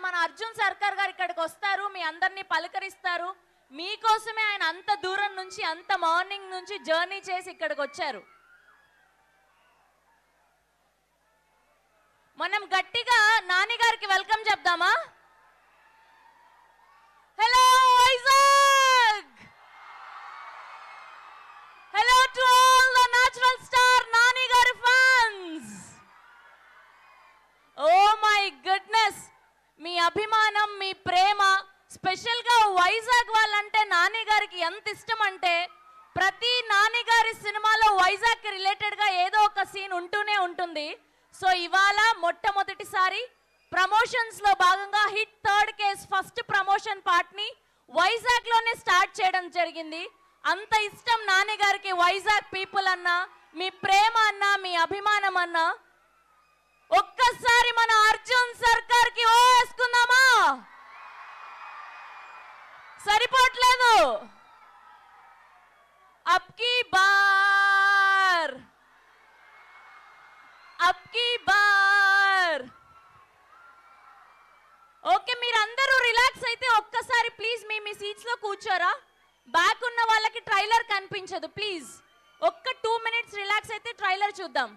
మన అర్జున్ సర్కార్ గారు ఇక్కడికి వస్తారు, మీ అందరినీ పలకరిస్తారు. మీకోసమే ఆయన అంత దూరం నుంచి, అంత మార్నింగ్ నుంచి జర్నీ చేసి ఇక్కడికి వచ్చారు. మనం గట్టిగా నాని గారికి వెల్కమ్ చెప్దామా? Hello Vizag, hello to all the natural star Nani గారి ఫ్యాన్స్. ఓ మై గుడ్నెస్, మీ అభిమానం, మీ ప్రేమ, స్పెషల్ గా వైజాగ్ వాళ్ళంటే నాని గారికి ఎంత ఇష్టం అంటే ప్రతి నాని గారి సినిమాలో వైజాగ్ కి రిలేటెడ్ గా ఏదో ఒక సీన్ ఉంటూనే ఉంటుంది. సో ఇవాళ మొట్టమొదటిసారి ప్రమోషన్స్ లో భాగంగా hit third case first promotion part ని వైజాగ్ లోనే స్టార్ట్ చేయడం జరిగింది. అంత ఇష్టం నాని గారికి వైజాగ్ పీపుల్ అన్నా, మీ ప్రేమ అన్నా, మీ అభిమానం అన్నా. ఒక్కసారి మన అర్జున్ సర్కార్ కి ఓ వేసుకుందామా? సరిపోట్లేదు. అబ్కి బార్, అబ్కి బార్. ఓకే, మీరందరూ రిలాక్స్ అయితే ఒక్కసారి ప్లీజ్ మీ సీట్స్ లో కూర్చోరా. బ్యాక్ ఉన్న వాళ్ళకి ట్రైలర్ కనిపించదు. ప్లీజ్ ఒక్క 2 minutes రిలాక్స్ అయితే ట్రైలర్ చూద్దాం.